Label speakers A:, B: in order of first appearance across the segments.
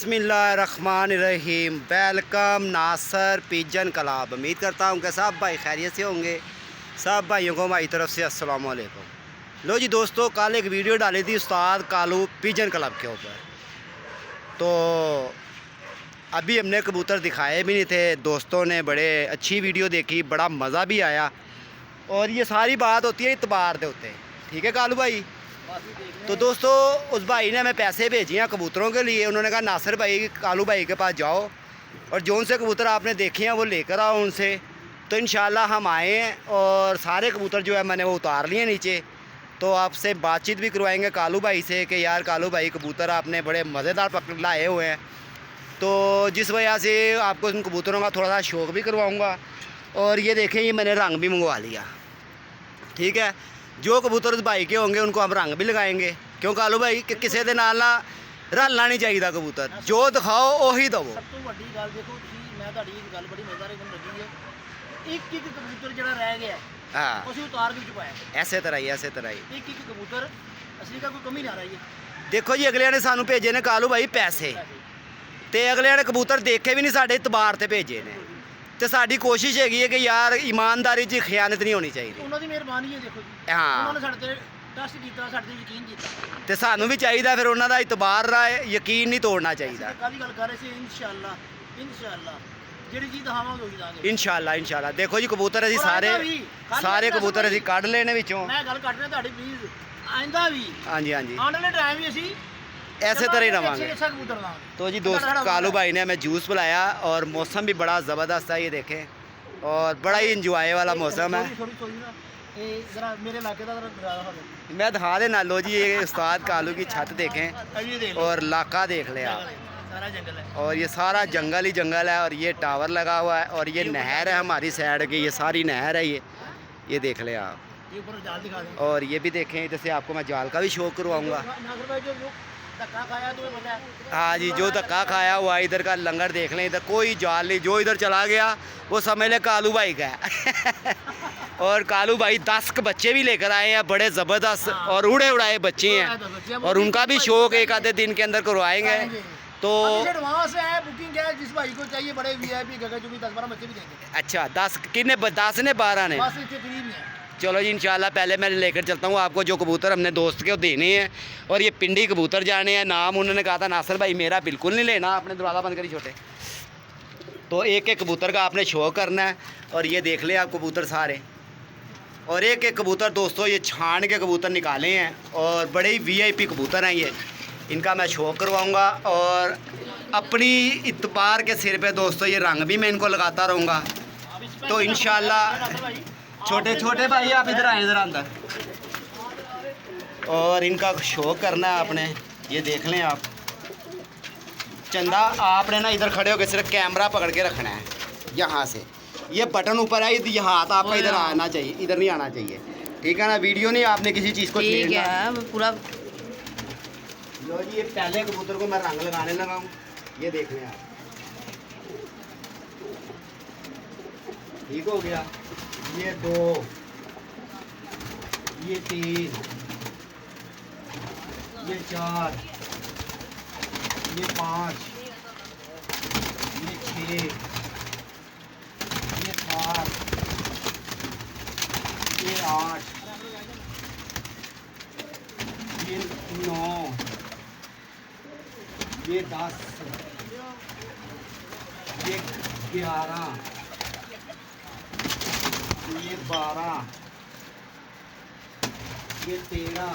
A: बिस्मिल्लाहिर्रहमानिर्रहीम। वेलकम नासर pigeon club. उम्मीद करता हूँ कि सब भाई खैरियत से होंगे। सब भाइयों को हमारी तरफ से अस्सलाम वालेकुम। लो जी दोस्तों, कल एक वीडियो डाली थी उस्ताद कालू पिजन क्लब के ऊपर, तो अभी हमने कबूतर दिखाए भी नहीं थे। दोस्तों ने बड़े अच्छी वीडियो देखी, बड़ा मज़ा भी आया। और ये सारी बात होती है इतबार दे होते, ठीक है कालू भाई। तो दोस्तों, उस भाई ने हमें पैसे भेजे हैं कबूतरों के लिए। उन्होंने कहा नासिर भाई कालू भाई के पास जाओ और जो उनसे कबूतर आपने देखे हैं वो लेकर आओ उनसे। तो इंशाल्लाह हम आए हैं और सारे कबूतर जो है मैंने वो उतार लिए नीचे। तो आपसे बातचीत भी करवाएंगे कालू भाई से कि यार कालू भाई कबूतर आपने बड़े मज़ेदार पकड़ लाए हुए हैं, तो जिस वजह से आपको उन कबूतरों का थोड़ा सा शौक़ भी करवाऊँगा। और ये देखें, ये मैंने रंग भी मंगवा लिया, ठीक है। जो कबूतर उस भाई के होंगे उनको हम रंग भी लगाएंगे। क्यों कालू भाई कि किसी के नाल ना रलना नहीं चाहिए कबूतर, जो दिखाओ वही दवो।
B: सब तो वड्डी गल देखो जी, मैं ਤੁਹਾਡੀ एक गल बड़ी मजेदार लगी है। एक एक कबूतर ਜਿਹੜਾ रह गया
A: हाँ,
B: उसी उतार के छुपाया।
A: ऐसे तरह ही
B: एक एक कबूतर असली का कोई कमी ना रही है।
A: देखो जी, अगले ने सानू भेजे ने कालू भाई पैसे, तो अगले ने कबूतर देखे भी नहीं, साढ़े इतबार से भेजे ने। तो साड़ी कोशिश हैगी है कि यार ईमानदारी च खयानत नहीं होनी चाहिए।
B: उन्होंने मेहरबानी है, देखो जी
A: हाँ,
B: उन्होंने साढ़े ते ट्रस्ट किया, साढ़े ते यकीन किया,
A: तो सानू भी चाहिए फिर उन्हों का इतबार रहा है, यकीन नहीं तोड़ना चाहिए।
B: काली गल कर रहे थे। इंशाअल्लाह ਜਿਹੜੀ ਚੀਜ਼ ਦਿਖਾਵਾਂਗੇ ਉਹੀ ਦਾਂਗੇ
A: इंशाअल्लाह। देखो जी कबूतर असी सारे कबूतर असी कढ़ लेने विचों।
B: मैं गल कर रहा ਤੁਹਾਡੀ प्लीज आइंदा भी
A: हाँ जी
B: आने वाले टाइम भी ਅਸੀਂ
A: ऐसे तरह ही रवांगे।
B: अच्छा कबूतर लाएंगे।
A: तो जी दोस्त, कालू भाई ने हमें जूस पिलाया और मौसम भी बड़ा ज़बरदस्त है, ये देखें, और बड़ा ही इंजॉय वाला मौसम है। मैं दिखा देना। लो जी, ये उस्ताद कालू की छत देखें और इलाका देख ले आप। और ये सारा जंगल ही जंगल है और ये टावर लगा हुआ है और ये नहर है हमारी साइड की, ये सारी नहर है ये देख ले आप। और ये भी देखें, इधर से आपको मैं जाल का भी शौक करवाऊँगा। हाँ जी, जो धक्का खाया हुआ इधर का लंगर देख लें। इधर कोई जाल नहीं, जो इधर चला गया वो समझ ले कालू भाई का है। और कालू भाई 10 बच्चे भी लेकर आए हैं, बड़े ज़बरदस्त और उड़े उड़ाए बच्चे हैं, और उनका भी शौक एक आधे दिन के अंदर करवाएंगे। तो
B: एडवांस है, बुकिंग है, जिस भाई को चाहिए बड़े वीआईपी जगह जो भी 10-12 बच्चे भी देंगे।
A: अच्छा, 10 कितने? 10 ने 12 ने?
B: बस इसके करीब ही है।
A: चलो जी, इंशाल्लाह पहले मैं लेकर चलता हूँ आपको जो कबूतर हमने दोस्त के देने हैं। और ये पिंडी कबूतर जाने हैं। नाम उन्होंने कहा था नासिर भाई मेरा बिल्कुल नहीं लेना, आपने दरवाज़ा बंद करी छोटे। तो एक एक कबूतर का आपने शो करना है। और ये देख लें आप कबूतर सारे, और एक एक कबूतर दोस्तों ये छान के कबूतर निकाले हैं और बड़े ही वीआईपी कबूतर हैं ये। इनका मैं शो करवाऊँगा और अपनी इतबार के सिर पे दोस्तों ये रंग भी मैं इनको लगाता रहूँगा। तो इंशाल्लाह छोटे छोटे भाई आप इधर आए ज़रा अंदर, और इनका शो करना है आपने। ये देख लें आप, चंदा आपने ना इधर खड़े होकर सिर्फ कैमरा पकड़ के रखना है यहाँ से। ये बटन ऊपर है, ये हाथ आपका इधर आना चाहिए, इधर नहीं आना चाहिए, ठीक है ना। वीडियो नहीं आपने किसी चीज़ को
C: ठीक है पूरा।
A: लो जी, ये पहले कबूतर को मैं रंग लगाने लगा हूँ, ये देख लें आप। ठीक हो गया, ये 2, ये 3, ये 4, ये 5, ये 6, ये 7, ये 8, ये 9, ये 10, ये 11, ये 12, ये 13,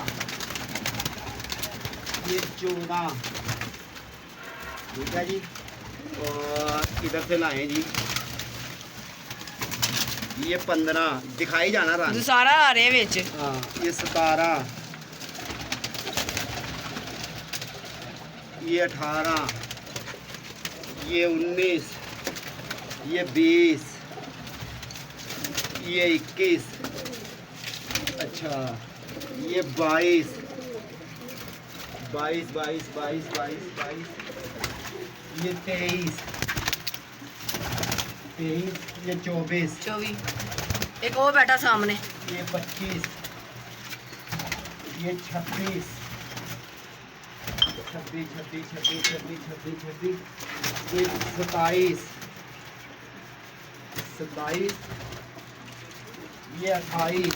A: ये 14, ठीक है जी। और इधर से लाएं जी, ये 15 दिखाई जाना रंग
C: सारा आ रहे विच।
A: हाँ, ये 17, ये 18, ये 19, ये 20, ये 21, अच्छा ये 22, 22, 22, 22, 22, 22, ये 23, 23, ये 24,
C: 24 एक और बैठा सामने,
A: ये 25, ये 26, 26 26 26 26 26 26 ये 27 27 ये 28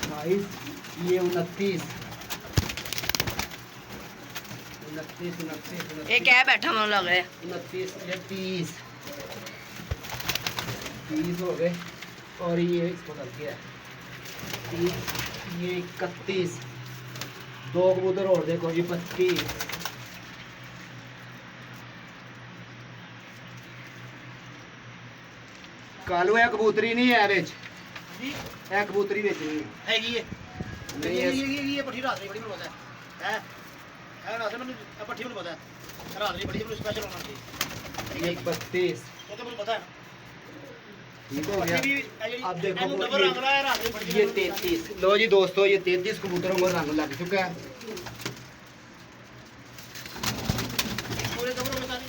A: 28 ये 29 29 29
C: ਇਹ ਕਹਿ ਬੈਠਾ ਮੈਨੂੰ ਲੱਗ ਰਿਹਾ
A: 29 ये 30 30 हो गए और ये इसको लग गया 30 ये 31 दो कबूतर और देखो जी 25 कालू है कबूतरी नहीं है विच
B: जी
A: है कबूतरी विच नहीं है
B: हैगी है
A: नहीं है
B: ये पट्टी रात नहीं बड़ी ਮੈਨੂੰ ਪਤਾ ਹੈ ਰਾਤ ਨੂੰ ਪੱਠੀ ਮੈਨੂੰ ਪਤਾ ਹੈ ਰਾਤ ਨਹੀਂ ਬੜੀ ਮੈਨੂੰ ਸਪੈਸ਼ਲ ਹੋਣਾ चाहिए
A: ये 32
B: ਉਹ ਤਾਂ ਮੈਨੂੰ ਪਤਾ ਹੈ
A: ठीक हो गया अब देखो
B: डबल रंग रहा है रात में बड़ी
A: ये 33 लो जी दोस्तों ये 33 कबूतरों को रंग लग चुका है
B: पूरे कपड़ों में सारी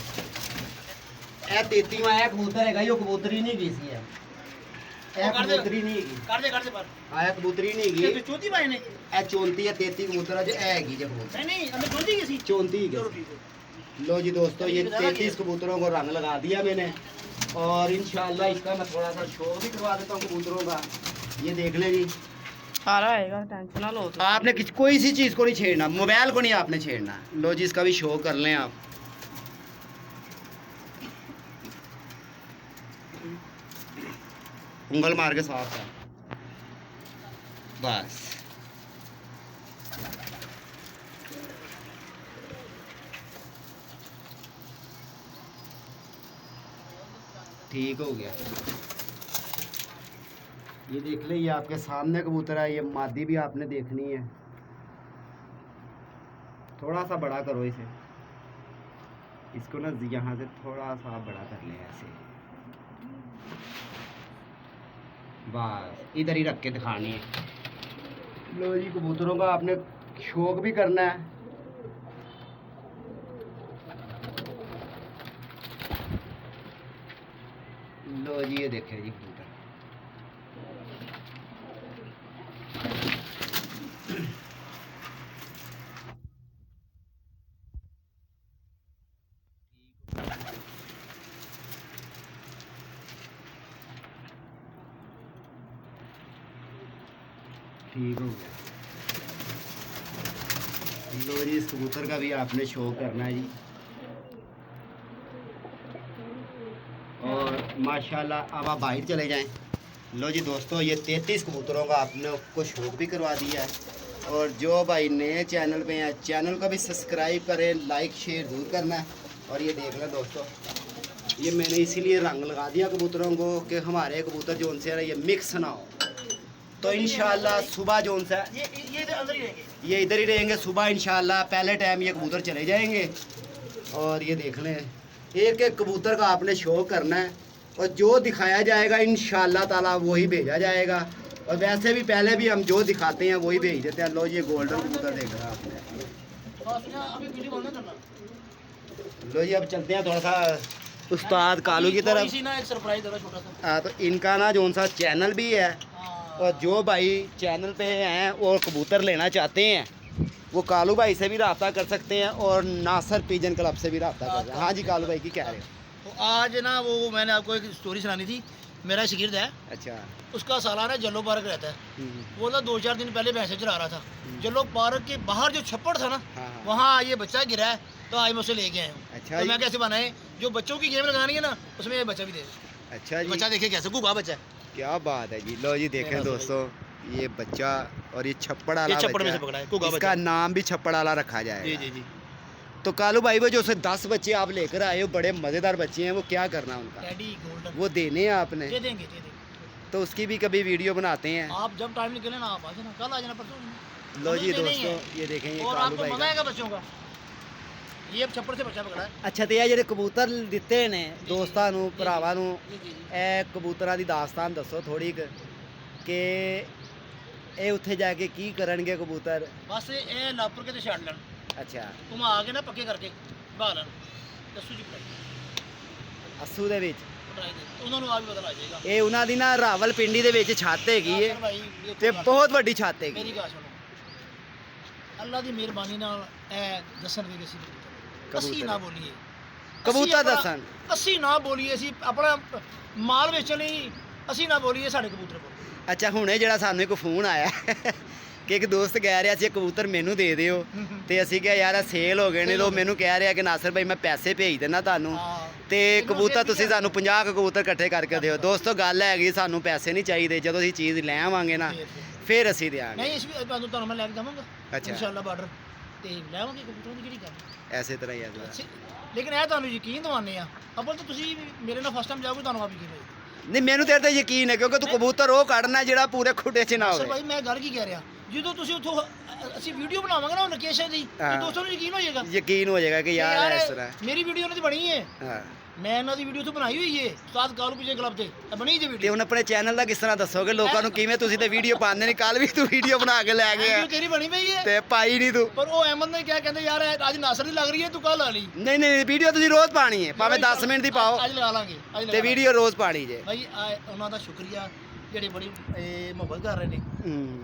A: ए 33वां है कबूतर है यो कबूतरी नहीं गई सी है ए कबूतरी नहीं हैगी
B: काट दे पर
A: आया कबूतरी नहीं
B: ये
A: हैगी
B: तो चौथी पाए ने
A: ए 34 या 33 कबूतर है हैगी जे कबूतर
B: नहीं अंदर चौथी की सी
A: 34
B: चलो
A: के
B: ठीक है
A: लो जी दोस्तों ये 33 कबूतरों को रंग लगा दिया मैंने और इंशाल्लाह इसका मैं थोड़ा सा शो भी करवा देता हूँ कबूतरों का ये देख लें जी
C: ਸਾਰਾ ਆਏਗਾ ਟੈਨਸ਼ਨ ਨਾ ਲਓ
A: आपने कोई सी चीज़ को नहीं छेड़ना मोबाइल को नहीं आपने छेड़ना लो जी इसका भी शो कर लें आप उंगल मार के साफ है बस ठीक हो गया ये देख ले ये आपके सामने कबूतर है ये मादी भी आपने देखनी है थोड़ा सा बड़ा करो इसे इसको ना यहाँ से थोड़ा सा बड़ा कर ले ऐसे बस इधर ही रख के दिखानी है लो जी कबूतरों का आपने शौक भी करना है लो जी ये देखें जी कबूतर ठीक हो गया लो जी इस कबूतर का भी आपने शो करना है जी और माशाल्लाह अब आप बाहर चले जाएं लो जी दोस्तों ये 33 कबूतरों का आपने को शौक भी करवा दिया है और जो भाई नए चैनल पे हैं चैनल को भी सब्सक्राइब करें लाइक शेयर ज़रूर करना है और ये देख लें दोस्तों ये मैंने इसीलिए रंग लगा दिया कबूतरों को कि हमारे कबूतर जो उनसे ये मिक्स ना हो तो इंशाल्लाह सुबह जो उनसे
B: ये इधर अंदर ही रहेंगे
A: ये इधर ही रहेंगे सुबह इंशाल्लाह पहले टाइम ये कबूतर चले जाएंगे और ये देख लें एक एक कबूतर का आपने शो करना है और जो दिखाया जाएगा इंशाल्लाह ताला वही भेजा जाएगा और वैसे भी पहले भी हम जो दिखाते हैं वही भेज देते हैं लो ये गोल्डन कबूतर देख रहा है आपने
B: अभी वीडियो बंद करना
A: लो जी अब चलते हैं थोड़ा सा उस्ताद कालू की तरफ
B: इसी ना एक सरप्राइज दे रहा छोटा सा
A: हाँ तो इनका ना जो सा चैनल भी है और जो भाई चैनल पे हैं और कबूतर लेना चाहते हैं वो कालू भाई से भी रब्ता कर सकते हैं और नासर पिजन क्लब से भी रब्ता कर सकते हैं हाँ जी कालू भाई की कह रहे हो
B: तो आज ना वो मैंने आपको एक स्टोरी सुनानी थी मेरा शिगिर्द है
A: अच्छा
B: उसका सालाना जल्लो पार्क रहता है वो ना 2-4 दिन पहले भैंसे चला रहा था जल्लो पार्क के बाहर जो छप्पड़ था ना
A: हाँ।
B: वहाँ ये बच्चा गिरा है तो आज मैं उसे लेके आया हूँ
A: अच्छा
B: तो
A: जी।
B: मैं कैसे बनाए जो बच्चों की गेम लगानी है ना उसमें ये बच्चा भी दे
A: अच्छा जी
B: बच्चा देखिए कैसे गुबा बच्चा है
A: क्या बात है जी लो जी देखें
B: मेरा
A: दोस्तों ये बच्चा और ये छप्पड़ वाला
B: ये छप्पड़ में
A: बच्चा,
B: से पकड़ा है, कुगा
A: इसका
B: बच्चा।
A: नाम भी छप्पड़ वाला रखा
B: जी
A: जाएगा
B: जी जी
A: तो कालू भाई वो जो उसे 10 बच्चे आप लेकर आए हो बड़े मज़ेदार बच्चे हैं वो क्या करना उनका
B: टैडी गोल्डन
A: वो देने हैं आपने
B: दे देंगे
A: तो उसकी भी कभी वीडियो बनाते हैं
B: आप जब टाइम निकले ना आप आ जाना कल आ जाना परसों आ जाना।
A: लो जी
B: हमें देने ही
A: दोस्तों
B: है।
A: ये देखें ये
B: और
A: कालू
B: आपको
A: भाई
B: मजा
A: का
B: आएगा बच्चों का ये अब छप्पड़ से बच्चा पकड़ा है
A: अच्छा तो ये ਜਿਹੜੇ ਕਬੂਤਰ ਦਿੱਤੇ ਨੇ ਦੋਸਤਾਂ ਨੂੰ ਭਰਾਵਾਂ ਨੂੰ
B: जी जी जी
A: ਇਹ ਕਬੂਤਰਾਂ ਦੀ ਦਾਸਤਾਨ ਦੱਸੋ ਥੋੜੀ ਕਿ ਇਹ ਉੱਥੇ ਜਾ ਕੇ ਕੀ ਕਰਨਗੇ ਕਬੂਤਰ
B: बस ये लापुर के तो छड़ लेन
A: ਅੱਛਾ
B: तुम आगे ना पक्के करके बहा लेन दसू जी पढ़ाई
A: ਅਸੂ ਦੇ ਵਿੱਚ
B: दे उन्होंने आ भी पता लग जाएगा
A: ਇਹ ਉਹਨਾਂ ਦੀ ਨਾ ਰਾਵਲਪਿੰਡੀ ਦੇ ਵਿੱਚ ਛੱਤ ਹੈਗੀ
B: हाँ,
A: ਹੈ
B: सर भाई ये
A: ਤੇ
B: तो
A: ਬਹੁਤ ਵੱਡੀ ਛੱਤ ਹੈਗੀ
B: मेरी बात सुनो ਅੱਲਾ ਦੀ ਮਿਹਰਬਾਨੀ ਨਾਲ ਇਹ ਦੱਸਣਗੇ ਕਿ ਅਸੀਂ ਅਸੀਂ ਨਾ ਬੋਲੀਏ
A: ਕਬੂਤਰ ਦੱਸਣ
B: ਅਸੀਂ ਨਾ ਬੋਲੀਏ, ਅਸੀਂ ਆਪਣਾ ਮਾਲ ਵੇਚਣ ਲਈ ਅਸੀਂ ਨਾ ਬੋਲੀਏ, ਸਾਡੇ ਕਬੂਤਰ ਬੋਲੋ।
A: ਅੱਛਾ ਹੁਣੇ ਜਿਹੜਾ ਸਾਨੂੰ ਇੱਕ ਫੋਨ ਆਇਆ ਕਿ ਇੱਕ ਦੋਸਤ ਕਹਿ ਰਿਹਾ ਸੀ ਇਹ ਕਬੂਤਰ ਮੈਨੂੰ ਦੇ ਦਿਓ ਤੇ ਅਸੀਂ ਕਿਹਾ ਯਾਰ ਸੇਲ ਹੋ ਗਏ ਨੇ। ਲੋ ਮੈਨੂੰ ਕਹਿ ਰਿਹਾ ਕਿ ਨਾਸਰ ਭਾਈ ਮੈਂ ਪੈਸੇ ਭੇਜ ਦੇਣਾ ਤੁਹਾਨੂੰ
B: ਹਾਂ
A: ਤੇ ਕਬੂਤਰ ਤੁਸੀਂ ਸਾਨੂੰ 50 ਕਬੂਤਰ ਇਕੱਠੇ ਕਰਕੇ ਦਿਓ। ਦੋਸਤੋ ਗੱਲ ਹੈਗੀ ਸਾਨੂੰ ਪੈਸੇ ਨਹੀਂ ਚਾਹੀਦੇ, ਜਦੋਂ ਅਸੀਂ ਚੀਜ਼ ਲੈ ਆਵਾਂਗੇ ਨਾ ਫਿਰ ਅਸੀਂ ਦਿਆਂਗੇ।
B: ਨਹੀਂ ਇਸ ਵੀ ਤੁਹਾਨੂੰ ਮੈਂ ਲੈ ਕੇ ਜਾਵਾਂਗਾ
A: ਅੱਛਾ।
B: ਇਨਸ਼ਾਅੱਲਾ ਬਾਰਡਰ ਤੇ ਲੈਵਾਂਗੇ ਕਬੂਤਰਾਂ ਦੀ ਕਿਹੜੀ ਗੱਲ।
A: ਐਸੇ ਤਰ੍ਹਾਂ ਹੀ ਹੈ
B: ਅੱਛਾ, ਲੇਕਿਨ ਇਹ ਤੁਹਾਨੂੰ ਯਕੀਨ ਦਿਵਾਉਂਦੇ ਆ ਅੱਬਲ ਤਾਂ ਤੁਸੀਂ ਮੇਰੇ ਨਾਲ ਫਸਟ ਟਾਈਮ ਜਾਓਗੇ ਤੁਹਾਨੂੰ ਆਪ ਯਕੀਨ ਹੋਏਗਾ।
A: ਨਹੀਂ ਮੈਨੂੰ ਤੇਰੇ ਤੇ ਯਕੀਨ ਹੈ ਕਿਉਂਕਿ ਤੂੰ ਕਬੂਤਰ ਉਹ ਕੱਢਣਾ ਜਿਹੜਾ ਪੂਰੇ ਖੁੱਡੇ 'ਚ ਨਾ
B: ਸਰ
A: ਹੋਵੇ।
B: ਭਾਈ ਮੈਂ ਗੱਲ ਕੀ ਕਹਿ ਰਿਹਾ, ਜਦੋਂ ਤੁਸੀਂ ਉੱਥੋਂ ਅਸੀਂ ਵੀਡੀਓ ਬਣਾਵਾਂਗੇ ਨਾ ਲੋਕੇਸ਼ਨ ਦੀ ਤੇ ਦੋਸਤਾਂ ਨੂੰ ਯਕੀਨ ਹੋ ਜਾਏਗਾ
A: ਯਕੀਨ ਹੋ ਜਾਏਗਾ ਕਿ ਯਾਰ ਇਸ ਤਰ੍ਹਾਂ
B: ਮੇਰੀ ਵੀਡੀਓ ਉਹਨਾਂ ਦੀ ਬਣੀ ਹੈ,
A: ਹਾਂ।
B: ਮੈਂ ਇਹਨਾਂ ਦੀ ਵੀਡੀਓ ਤੋਂ ਬਣਾਈ ਹੋਈ ਹੈ ਉਸਤਾਦ ਕਾਲੂ ਪਿਜਨ ਕਲੱਬ ਤੇ ਇਹ ਬਣੀ ਜੇ
A: ਤੇ
B: ਵੀਡੀਓ।
A: ਹੁਣ ਆਪਣੇ ਚੈਨਲ ਦਾ ਕਿਸ ਤਰ੍ਹਾਂ ਦੱਸੋਗੇ ਲੋਕਾਂ ਨੂੰ ਕਿਵੇਂ ਤੁਸੀਂ ਤੇ ਵੀਡੀਓ ਪਾਉਂਦੇ ਨਹੀਂ? ਕੱਲ ਵੀ ਤੂੰ ਵੀਡੀਓ ਬਣਾ ਕੇ ਲੈ ਗਿਆ
B: ਵੀਡੀਓ ਤੇਰੀ ਬਣੀ ਪਈ ਹੈ
A: ਤੇ ਪਾਈ ਨਹੀਂ ਤੂੰ।
B: ਪਰ ਉਹ ਅਹਿਮਦ ਨੇ ਕਿਹਾ ਕਹਿੰਦੇ ਯਾਰ ਅੱਜ ਨਾਸਰ ਦੀ ਲੱਗ ਰਹੀ ਹੈ ਤੂੰ ਕੱਲ ਆ ਲਈ।
A: ਨਹੀਂ ਨਹੀਂ ਵੀਡੀਓ ਤੁਸੀਂ ਰੋਜ਼ ਪਾਣੀ ਹੈ ਭਾਵੇਂ 10 ਮਿੰਟ ਦੀ ਪਾਓ
B: ਅੱਜ ਲਗਾ ਲਾਂਗੇ ਅੱਜ
A: ਤੇ ਵੀਡੀਓ ਰੋਜ਼ ਪਾਣੀ ਜੇ।
B: ਭਾਈ ਉਹਨਾਂ ਦਾ ਸ਼ੁਕਰੀਆ ਜਿਹੜੇ ਬੜੀ ਮੁਹੱਬਤ ਕਰ ਰਹੇ ਨੇ,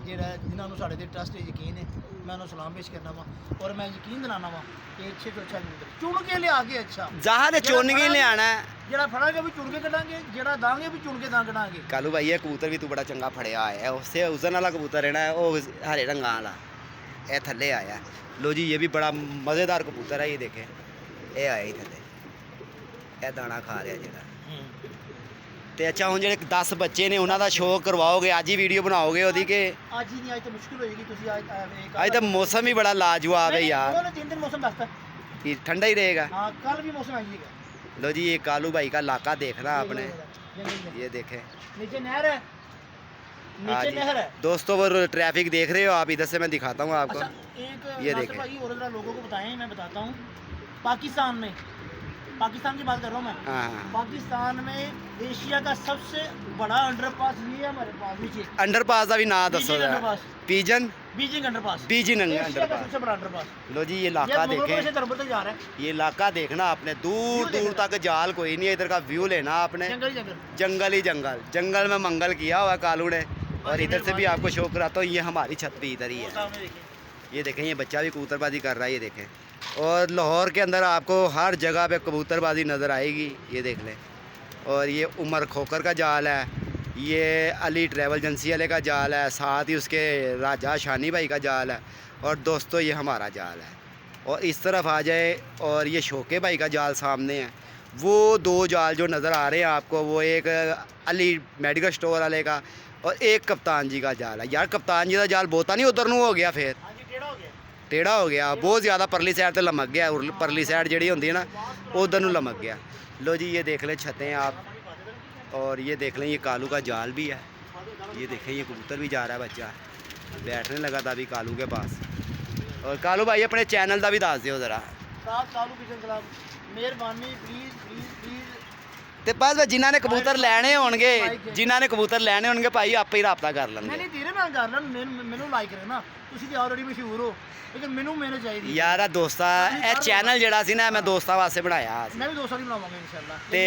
B: ਜਿਹੜਾ ਜਿਨ੍ਹਾਂ ਨੂੰ ਸਾਡੇ ਤੇ ਟਰਸਟ ਯਕੀਨ ਹੈ, ਮੈਂ ਉਹਨੂੰ ਸਲਾਮ ਪੇਸ਼ ਕਰਨਾ ਵਾ ਔਰ ਮੈਂ ਯਕੀਨ ਦਿਲਾਣਾ ਵਾ ਕਿ ਅੱਛੇ ਤੋਂ ਅੱਛਾ ਚੁਣ ਕੇ ਲਿਆ ਕੇ ਅੱਛਾ
A: ਜ਼ਾਹਰ ਚੁਣ ਕੇ ਲਿਆਣਾ ਹੈ।
B: ਜਿਹੜਾ ਫੜਾਂਗੇ ਵੀ ਚੁਣ ਕੇ ਕੱਢਾਂਗੇ, ਜਿਹੜਾ ਦਾਂਗੇ ਵੀ ਚੁਣ ਕੇ ਤਾਂ ਕੱਢਾਂਗੇ।
A: ਕਾਲੂ ਭਾਈ ਇਹ ਕਬੂਤਰ ਵੀ ਤੂੰ ਬੜਾ ਚੰਗਾ ਫੜਿਆ ਹੈ, ਉਸੇ ਉਸਨ ਵਾਲਾ ਕਬੂਤਰ ਹੈ ਨਾ ਉਹ ਹਰੇ ਰੰਗਾਂ ਵਾਲਾ ਇਹ ਥੱਲੇ ਆਇਆ। लो जी ये भी बड़ा मज़ेदार कबूतर है, ये देखें ये आया ही थले ये दाना खा रहा जेड़ा। ਤੇ ਅੱਛਾ ਹੁਣ ਜਿਹੜੇ 10 ਬੱਚੇ ਨੇ ਉਹਨਾਂ ਦਾ ਸ਼ੋਅ ਕਰਵਾਓਗੇ, ਅੱਜ ਹੀ ਵੀਡੀਓ ਬਣਾਓਗੇ ਉਹਦੀ ਕਿ
B: ਅੱਜ ਹੀ ਨਹੀਂ? ਅੱਜ ਤਾਂ ਮੁਸ਼ਕਿਲ ਹੋਏਗੀ। ਤੁਸੀਂ
A: ਅੱਜ ਤਾਂ ਮੌਸਮ ਹੀ ਬੜਾ ਲਾਜਵਾਬ है यार।
B: ਉਹਨੇ 3 दिन मौसम ਦੱਸਤਾ
A: कि ठंडा ही रहेगा।
B: हाँ कल भी मौसम आइएगा।
A: लो जी ये कालू भाई का इलाका देखना आपने, ये देखें
B: नीचे नहर है,
A: हाँ
B: नीचे
A: जी।
B: नहर है।
A: दोस्तों वो ट्रैफिक देख रहे हो आप, इधर से मैं दिखाता हूँ आपको।
B: अच्छा एक
A: ये
B: नासिर
A: देखें।
B: भाई और जरा लोगों को बताएं, मैं बताता हूँ। पाकिस्तान में, पाकिस्तान की बात कर रहा हूँ मैं,
A: हाँ
B: पाकिस्तान में एशिया का सबसे बड़ा अंडरपास ये है हमारे पास नीचे।
A: अंडरपास का भी ना दसो
B: बीजिंग अंडरपास।
A: पीजन
B: बीजिंग अंडरपास,
A: बीजिंग
B: एशिया का
A: अंडरपास।
B: सबसे बड़ा अंडरपास।
A: लो जी ये
B: ये
A: इलाका
B: मुगलों से
A: देखें,
B: धर्मपुर तक जा रहा है।
A: ये इलाका देखना आपने, दूर
B: व्यू
A: दूर तक जाल कोई नहीं है, इधर का व्यू लेना आपने।
B: जंगल ही जंगल।
A: जंगल ही जंगल, जंगल में मंगल किया हुआ कालू ने। और इधर से भी आपको शो कराता हूँ, ये हमारी छत भी इधर ही
B: वो
A: है।
B: सामने देखिए।
A: ये देखें ये बच्चा भी कबूतरबाजी कर रहा है, ये देखें। और लाहौर के अंदर आपको हर जगह पे कबूतरबाजी नज़र आएगी, ये देख लें। और ये उमर खोकर का जाल है, ये अली ट्रैवल एजेंसी वाले का जाल है, साथ ही उसके राजा शानी भाई का जाल है। और दोस्तों ये हमारा जाल है। और इस तरफ आ जाए और ये शोके भाई का जाल सामने है। वो दो जाल जो नज़र आ रहे हैं आपको, वो एक अली मेडिकल स्टोर वाले का और एक कप्तान जी का जाल है। यार कप्तान जी का जाल बोता नहीं उधर नूं हो गया, फिर
B: हाँ जी, टेढ़ा हो गया।
A: टेढ़ा हो गया बहुत ज़्यादा, परली साइड तो लमक गया, परली साइड जी होंगी है ना उधर नूं लमक गया। लो जी ये देख लें छतें आप, और ये देख लें ये कालू का जाल भी है। ये देखें ये कबूतर भी जा रहा है, बच्चा बैठने लगा था अभी कालू के पास। और कालू भाई अपने चैनल का भी दस दियो ज़रा।
B: साथ कालू किचन क्लब, मेहरबानी प्लीज प्लीज प्लीज।
A: ਤੇ ਬਸ ਜਿਨ੍ਹਾਂ ਨੇ ਕਬੂਤਰ ਲੈਣੇ ਹੋਣਗੇ, ਜਿਨ੍ਹਾਂ ਨੇ ਕਬੂਤਰ ਲੈਣੇ ਹੋਣਗੇ ਭਾਈ ਆਪੇ ਹੀ ਰਾਬਤਾ ਕਰ
B: ਨਹੀਂ
A: ਲੈਣਗੇ।
B: ਨਹੀਂ ਤੇਰੇ ਨਾਲ ਕਰ ਲੈਣ, ਮੈਨੂੰ ਲਾਈਕ ਕਰੇ ਨਾ, ਤੁਸੀਂ ਤੇ ਆਲਰੇਡੀ ਮਸ਼ਹੂਰ ਹੋ, ਲੇਕਿਨ ਮੈਨੂੰ ਮਿਹਨਤ ਚਾਹੀਦੀ।
A: ਯਾਰ ਆ ਦੋਸਤਾ ਇਹ ਚੈਨਲ ਜਿਹੜਾ ਸੀ ਨਾ ਮੈਂ ਦੋਸਤਾਂ ਵਾਸਤੇ ਬਣਾਇਆ ਸੀ।
B: ਮੈਂ ਵੀ ਦੋਸਤਾਂ ਦੀ ਬਣਾਵਾਂਗਾ ਇਨਸ਼ਾਅੱਲਾ।
A: ਤੇ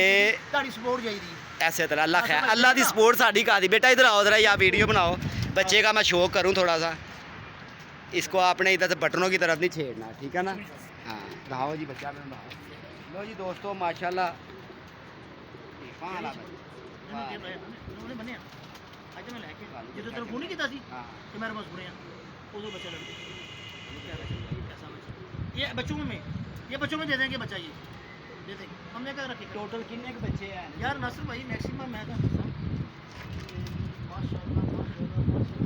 B: ਤੁਹਾਡੀ ਸਪੋਰਟ ਚਾਹੀਦੀ।
A: ऐसे तरह अल्लाह खैर, अल्लाह की सपोर्ट साड़ी का दी। बेटा इधर आओ ज़रा, या वीडियो बनाओ, बच्चे का मैं शो करूँ थोड़ा सा। इसको आपने इधर से बटनों की तरफ नहीं छेड़ना, ठीक है ना। हाँ रहाओ जी बच्चा में रहाओ। लो जी दोस्तों माशाल्लाह
B: ਉਹਨੇ ਬੰਨਿਆ ਅੱਜ ਮੈਂ ਲੈ ਕੇ ਜਦੋਂ ਤੈਨੂੰ ਫੋਨ ਨਹੀਂ ਕੀਤਾ ਸੀ
A: हाँ
B: ਕਿ ਮੇਰੇ ਮਸਬੂਰੇ ਆ ਉਦੋਂ ਬੱਚਾ लड़ ऐसा बच्चा ये बच्चों में ये बच्चों में दे देंगे बच्चा, ये दे देंगे हमने क्या रखे
A: टोटल कितने के बच्चे हैं
B: यार नासिर भाई मैक्सिमम मैं तो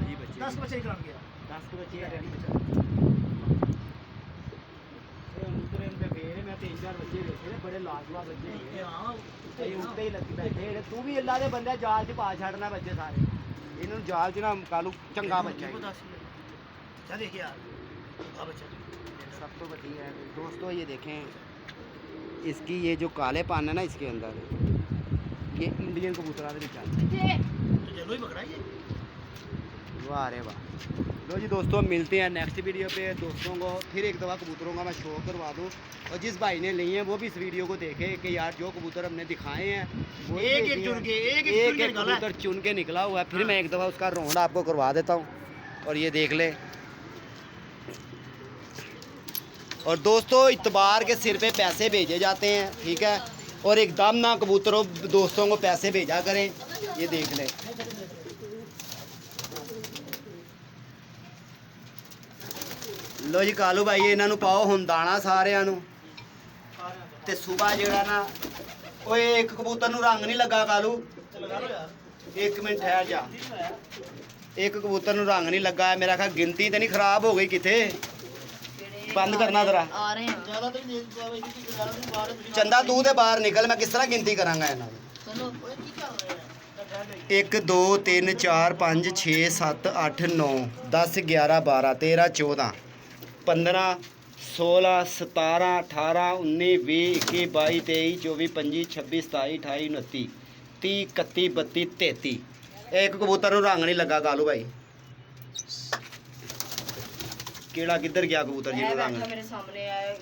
A: जी बच्चे
B: 10 बच्चे करान गया
A: 10 के बच्चे हैं। मैं 3-4 बच्चे देखे बड़े लाजवाब बच्चे हैं।
B: हाँ
A: ਕਈ ਉੱਤੇ ਹੀ ਲੱਗੀ ਬੈਠੇ ਜਿਹੜੇ ਤੂੰ ਵੀ ਅੱਲਾ ਦੇ ਬੰਦੇ ਜਾਲ 'ਚ ਪਾ ਛੱਡਣਾ ਬੱਚੇ ਸਾਰੇ ਇਹਨਾਂ ਨੂੰ ਜਾਲ 'ਚ ਨਾ ਕਾਲੂ ਚੰਗਾ ਬੱਚਾ ਹੈ
B: क्या देखिए यार हाँ बच्चा
A: सब तो बढ़िया है। दोस्तों ये देखें इसकी ये जो काले पान है ना इसके अंदर ये इंडियन कबूतरा के चलते
B: तो चलो ही पकड़ा ये।
A: वाह अरे वाह। लो जी दोस्तों मिलते हैं नेक्स्ट वीडियो पे। दोस्तों को फिर एक दफ़ा कबूतरों का मैं शो करवा दूँ, और जिस भाई ने लिए हैं वो भी इस वीडियो को देखे कि यार जो कबूतर हमने दिखाए हैं वो ही
B: एक एक
A: भेजिए।
B: चुन के एक
A: एक
B: एक
A: कबूतर चुन के निकला हुआ है। फिर मैं एक दफ़ा उसका राउंड आपको करवा देता हूँ, और ये देख ले और दोस्तों इतबार के सिर पे पैसे भेजे जाते हैं, ठीक है। और एकदम ना कबूतरों दोस्तों को पैसे भेजा करें, ये देख लें। लो जी कालू भाई इन्हों पाओ हुण दाना सारिਆਂ ਨੂੰ ਤੇ सुबह ਜਿਹੜਾ ना ओए एक कबूतर ਨੂੰ रंग नहीं लगा कालू, एक मिनट ठहर जा। एक कबूतर ਨੂੰ रंग नहीं लगा, मेरा ख्याल गिनती तो नहीं खराब हो गई किथे। बंद करना जरा
C: आ रहे हैं
B: ਜ਼ਿਆਦਾ ਤਾਂ ਨਹੀਂ ਜ਼ਿਆਦਾ ਨਹੀਂ ਬਾਹਰ
A: चंदा तू ते बाहर निकल, मैं किस तरह गिनती करांगा इन्हां ਦੀ।
C: चलो
B: ਓਏ ਕੀ ਕਰ ਰਹੇ ਆ
A: 1 2 3 4 5 6 7 8 9 10 11 12 13 14 15 16 17 18 19 20 21 22 23 24 25 26 27 28 29 30 31 32 33 एक कबूतर ਨੂੰ रंग नहीं लगा कालू भाई। ਕਿਹੜਾ ਕਿੱਧਰ ਗਿਆ ਕਬੂतर ਜਿਹਨੂੰ ਰੰਗ
C: मेरे सामने आए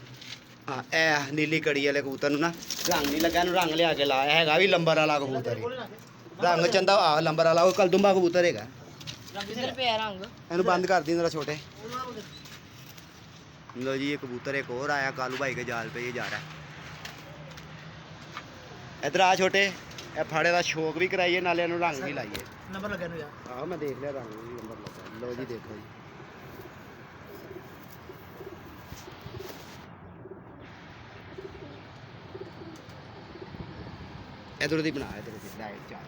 A: ਹਾਂ ਇਹ ਨੀਲੀ ਕੜੀ ਵਾਲੇ ਕਬੂਤਰ ਨੂੰ ਨਾ ਰੰਗ ਨਹੀਂ ਲੱਗਾ, ਇਹਨੂੰ ਰੰਗ ਲਿਆ ਕੇ ਲਾਇਆ ਹੈਗਾ ਵੀ ਲੰਬਰ ਵਾਲਾ ਕਬੂਤਰ ਹੀ ਰੰਗ ਚੰਦਾ ਆ ਲੰਬਰ ਵਾਲਾ ਉਹ ਕਲਦੁੰਬਾ ਕਬੂਤਰ ਹੈਗਾ।
C: किधर पे है रंग
A: ਇਹਨੂੰ ਬੰਦ ਕਰ ਦੀ जरा छोटे। लो जी ये कबूतर एक और आया कालू भाई के जाल पे, ये जा रहा है। इधर आ छोटे, ये फाड़े का शौक भी कराइए नाले इन्हू रंग भी लाइए।
B: ਨੰਬਰ ਲੱਗਿਆ ਨੂੰ ਯਾਰ
A: हाँ मैं देख लिया रंग भी नंबर लगा। लो जी देखो जी इधर दी बना, इधर दी लाइट चार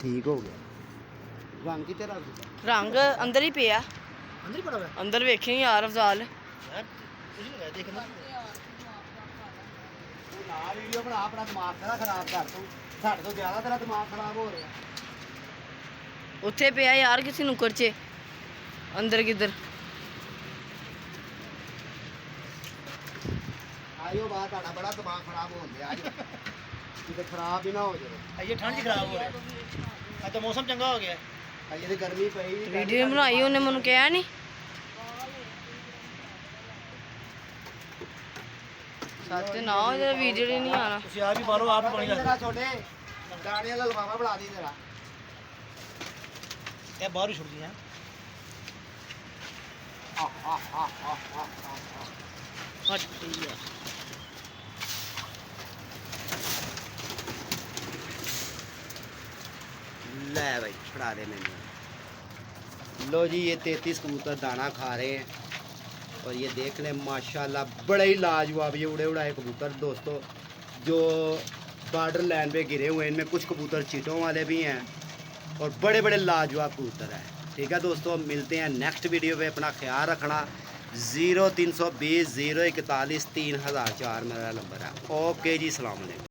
A: ठीक हो गया। रंग कितने रंग
C: रंग अंदर ही पिया
B: ਅੰਦਰ ਹੀ ਪੜਾ ਹੋਇਆ
C: अंदर वेखें यार अफजाल
B: ਯਾਰ ਤੁਸੀਂ ਨਹੀਂ ਦੇਖਣਾ
A: ना वीडियो बना, अपना दिमाग तेरा खराब कर तू, साढ़े तो ज्यादा तेरा दिमाग खराब हो रहा है।
C: उत्थे पिया यार किसी नुक्कड़ च अंदर किधर
A: आयो बात आड़ा बड़ा दिमाग खराब हो गया आज किते खराब ही ना हो जाए।
B: ਇਹ ਠੰਡ ਚ ਖਰਾਬ ਹੋ ਰਿਹਾ ਅੱਜ ਤਾਂ ਮੌਸਮ ਚੰਗਾ ਹੋ ਗਿਆ
A: अजे ते गर्मी पई
C: वीडियो बनाई उन्हें मैनू कहा नहीं सच ना हो वीडियो नहीं आना
B: ਤੁਸੀਂ ਆਪ ਹੀ ਬਾਹਰੋਂ ਆਪ ਹੀ ਪਾਣੀ ਲਾ
A: जरा छोटे दाने वाला लफाफा बढ़ा दी जरा।
B: ਇਹ ਬਾਹਰ ਹੀ ਛੁੱਟ ਗਈਆਂ
C: हट गई है।
A: ले भाई फड़ा दे मैंने। लो जी ये 33 कबूतर दाना खा रहे हैं और ये देख लें माशाल्लाह बड़े ही लाजवाब ये उड़े उड़ाए कबूतर दोस्तों जो बॉर्डर लाइन पे गिरे हुए हैं। इनमें कुछ कबूतर चीटों वाले भी हैं और बड़े बड़े लाजवाब कबूतर हैं। ठीक है दोस्तों, मिलते हैं नेक्स्ट वीडियो पे, अपना ख्याल रखना। 0320 041 3004 मेरा नंबर है। ओके जी, सलाम अलैकुम।